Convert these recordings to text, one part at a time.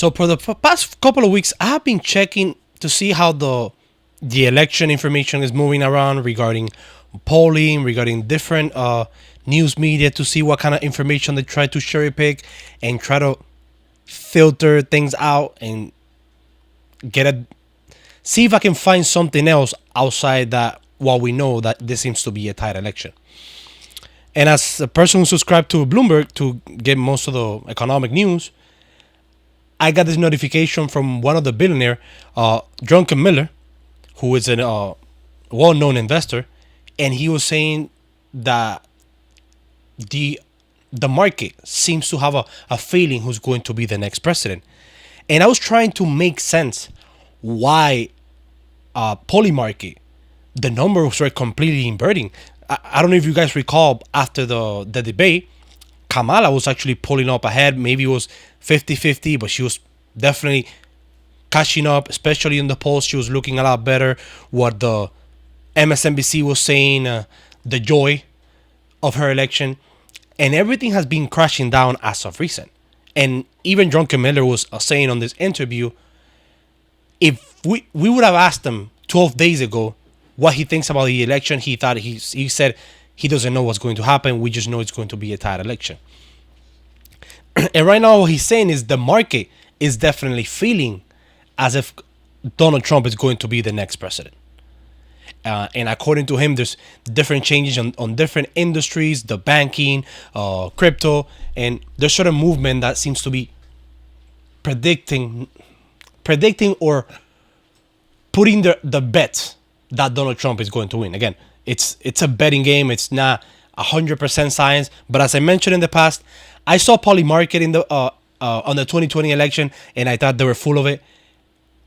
So for the past couple of weeks, I have been checking to see how the election information is moving around regarding polling, regarding different news media to see what kind of information they try to cherry pick and try to filter things out and get a see if I can find something else outside that what we know that this seems to be a tight election. And as a person who subscribed to Bloomberg to get most of the economic news, I got this notification from one of the billionaire, Druckenmiller, who is a well-known investor, and he was saying that the the market seems to have a feeling who's going to be the next president. And I was trying to make sense why PolyMarket, the numbers were completely inverting. I don't know if you guys recall after the debate, Kamala was actually pulling up ahead. Maybe it was 50-50, but she was definitely catching up, especially in the polls. She was looking a lot better. What the MSNBC was saying, the joy of her election. And everything has been crashing down as of recent. And even Druckenmiller was saying on this interview, if we would have asked him 12 days ago what he thinks about the election, he said he doesn't know what's going to happen. We just know it's going to be a tight election. And right now what he's saying is the market is definitely feeling as if Donald Trump is going to be the next president. And according to him, there's different changes on different industries, the banking, crypto, and there's sort of movement that seems to be predicting or putting the bet that Donald Trump is going to win. Again, it's a betting game. It's not 100% science. But as I mentioned in the past, I saw PolyMarket in the on the 2020 election, and I thought they were full of it.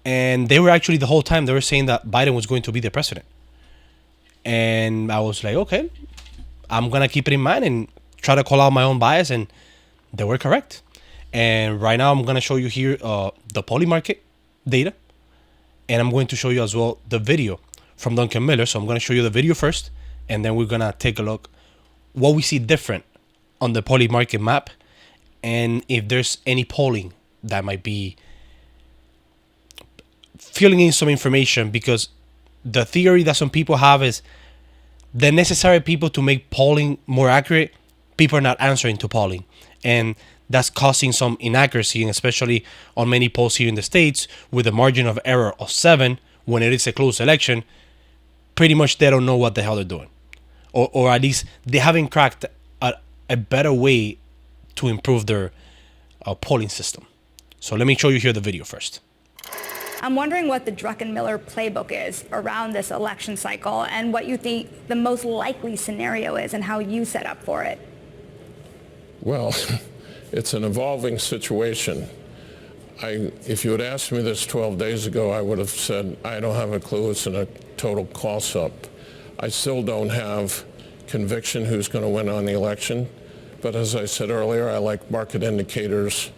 And they were actually the whole time they were saying that Biden was going to be the president. And I was like, okay, I'm gonna keep it in mind and try to call out my own bias, and they were correct. And right now I'm gonna show you here the PolyMarket data, and I'm going to show you as well the video from Druckenmiller. So I'm gonna show you the video first, and then we're gonna take a look what we see different on the PolyMarket map, and if there's any polling that might be filling in some information, because the theory that some people have is the necessary people to make polling more accurate, people are not answering to polling. And that's causing some inaccuracy, and especially on many polls here in the States with a margin of error of 7 when it is a close election. Pretty much they don't know what the hell they're doing. Or at least they haven't cracked a better way to improve their polling system. So let me show you here the video first. I'm wondering what the Druckenmiller playbook is around this election cycle and what you think the most likely scenario is and how you set up for it. Well, it's an evolving situation. If you had asked me this 12 days ago, I would have said, I don't have a clue. It's a total toss-up. I still don't have conviction who's going to win on the election. But as I said earlier, I like market indicators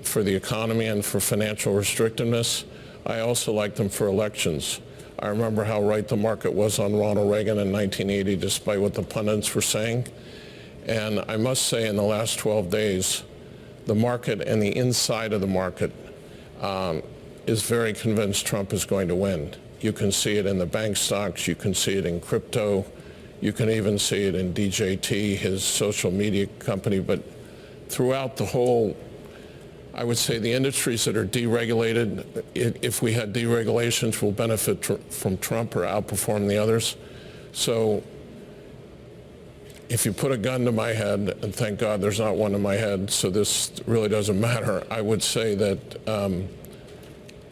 for the economy and for financial restrictiveness. I also like them for elections. I remember how right the market was on Ronald Reagan in 1980, despite what the pundits were saying. And I must say, in the last 12 days, the market and the inside of the market is very convinced Trump is going to win. You can see it in the bank stocks. You can see it in crypto. You can even see it in DJT, his social media company. But throughout the whole, I would say the industries that are deregulated, if we had deregulations, will benefit from Trump or outperform the others. So if you put a gun to my head, and thank God there's not one to my head, so this really doesn't matter, I would say that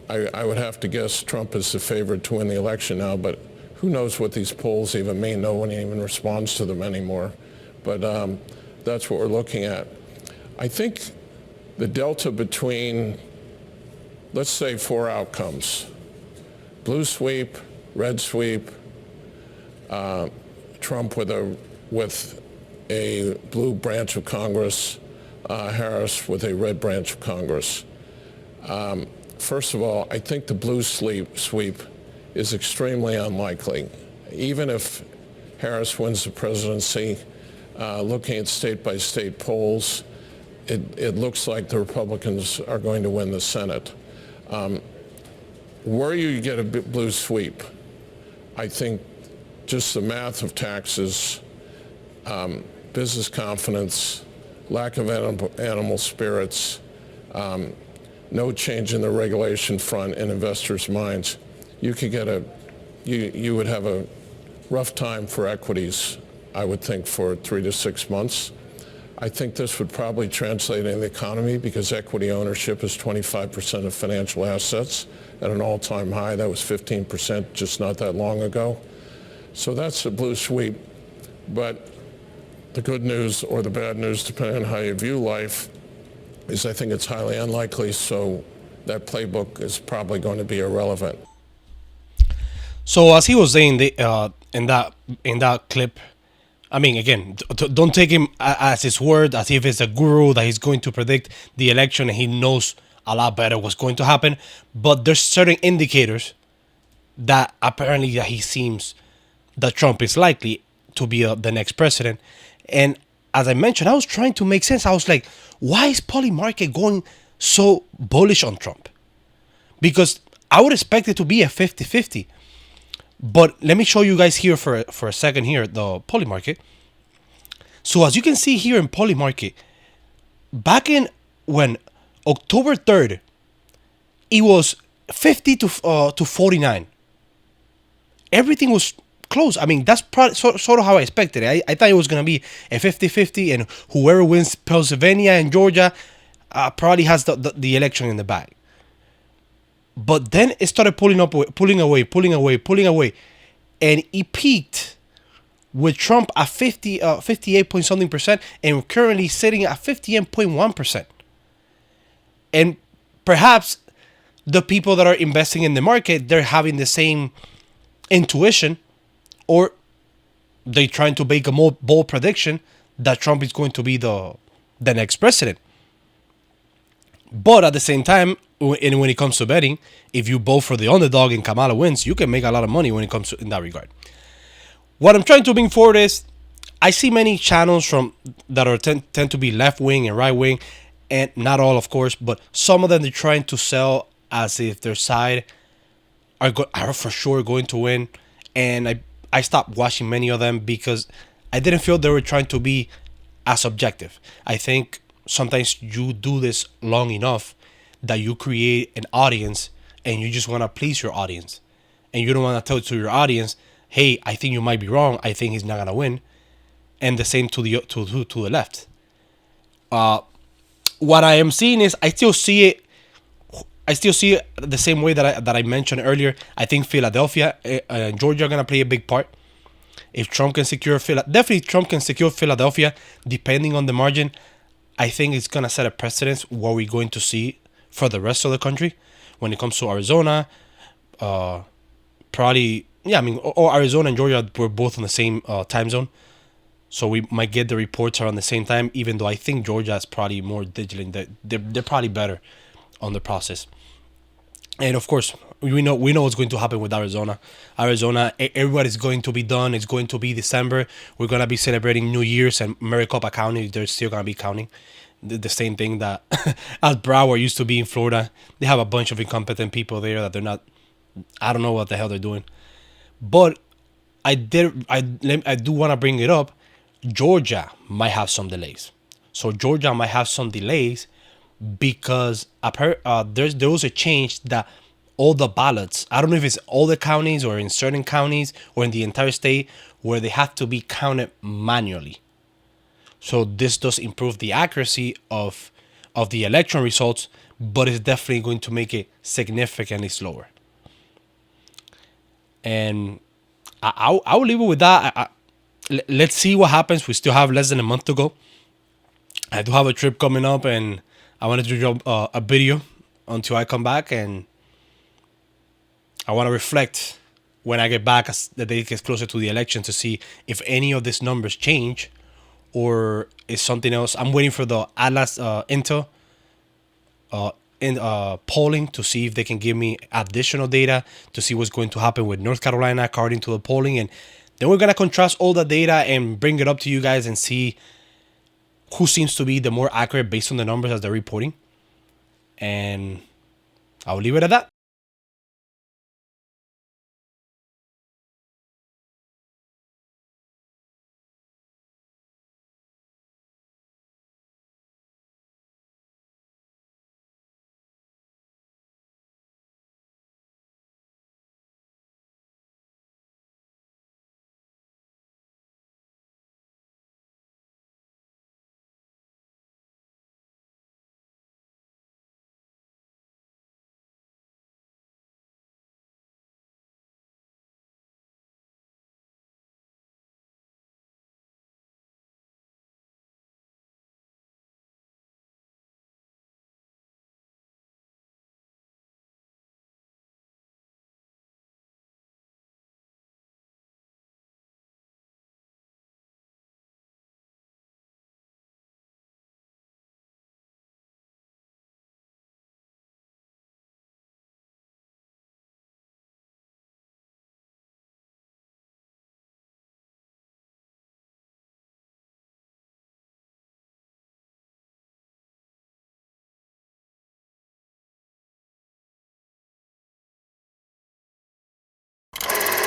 I would have to guess Trump is the favorite to win the election now, but who knows what these polls even mean? No one even responds to them anymore. But that's what we're looking at. I think the delta between, let's say, 4 outcomes: blue sweep, red sweep, Trump with a blue branch of Congress, Harris with a red branch of Congress. First of all, I think the blue sweep is extremely unlikely. Even if Harris wins the presidency, looking at state-by-state polls, it looks like the Republicans are going to win the Senate. Where you get a blue sweep, I think just the math of taxes, business confidence, lack of animal spirits, no change in the regulation front in investors' minds, you could get you would have a rough time for equities, I would think, for 3 to 6 months. I think this would probably translate in the economy because equity ownership is 25% of financial assets at an all-time high. That was 15% just not that long ago. So that's the blue sweep. But the good news or the bad news, depending on how you view life, is I think it's highly unlikely, so that playbook is probably going to be irrelevant. So as he was saying in that clip, I mean, again, don't take him as his word, as if it's a guru that he's going to predict the election and he knows a lot better what's going to happen. But there's certain indicators that apparently that he seems that Trump is likely to be the next president. And as I mentioned, I was trying to make sense. I was like, why is PolyMarket going so bullish on Trump? Because I would expect it to be a 50-50. But let me show you guys here for a second here, the PolyMarket. So as you can see here in PolyMarket, back in when October 3rd, it was 50 to 49. Everything was close. I mean, that's probably sort of how I expected it. I thought it was going to be a 50-50, and whoever wins Pennsylvania and Georgia probably has the election in the bag. But then it started pulling away, and it peaked with Trump at 58 point something percent, and currently sitting at 58.1%. And perhaps the people that are investing in the market, they're having the same intuition, or they're trying to make a more bold prediction that Trump is going to be the next president. But at the same time, when it comes to betting, if you vote for the underdog and Kamala wins, you can make a lot of money when it comes to in that regard. What I'm trying to bring forward is, I see many channels that are tend to be left wing and right wing, and not all, of course, but some of them they're trying to sell as if their side are for sure going to win. And I stopped watching many of them because I didn't feel they were trying to be as objective. I think sometimes you do this long enough that you create an audience and you just want to please your audience, and you don't want to tell to your audience, hey, I think you might be wrong, I think he's not gonna win. And the same to the left. What I am seeing is I still see it the same way that I mentioned earlier. I think Philadelphia and Georgia are gonna play a big part. If Trump can secure Philadelphia, depending on the margin, I think it's gonna set a precedence what we're going to see for the rest of the country. When it comes to Arizona, probably, yeah, I mean, or Arizona and Georgia were both on the same time zone, so we might get the reports around the same time. Even though I think Georgia is probably more diligent, they're probably better on the process. And of course, we know what's going to happen with Arizona. Everybody's going to be done. It's going to be December. We're gonna be celebrating New Year's, and Maricopa County, they're still gonna be counting. The same thing that as Broward used to be in Florida. They have a bunch of incompetent people there that they're not. I don't know what the hell they're doing. But I do want to bring it up. Georgia might have some delays. So Georgia might have some delays because there was a change that all the ballots, I don't know if it's all the counties or in certain counties or in the entire state, where they have to be counted manually. So this does improve the accuracy of the election results, but it's definitely going to make it significantly slower. And I will leave it with that. Let's see what happens. We still have less than a month to go. I do have a trip coming up, and I wanted to drop a video until I come back, and I want to reflect when I get back as the day gets closer to the election to see if any of these numbers change or is something else. I'm waiting for the Atlas Intel polling to see if they can give me additional data to see what's going to happen with North Carolina according to the polling, and then we're gonna contrast all the data and bring it up to you guys and see who seems to be the more accurate based on the numbers as they're reporting. And I'll leave it at that.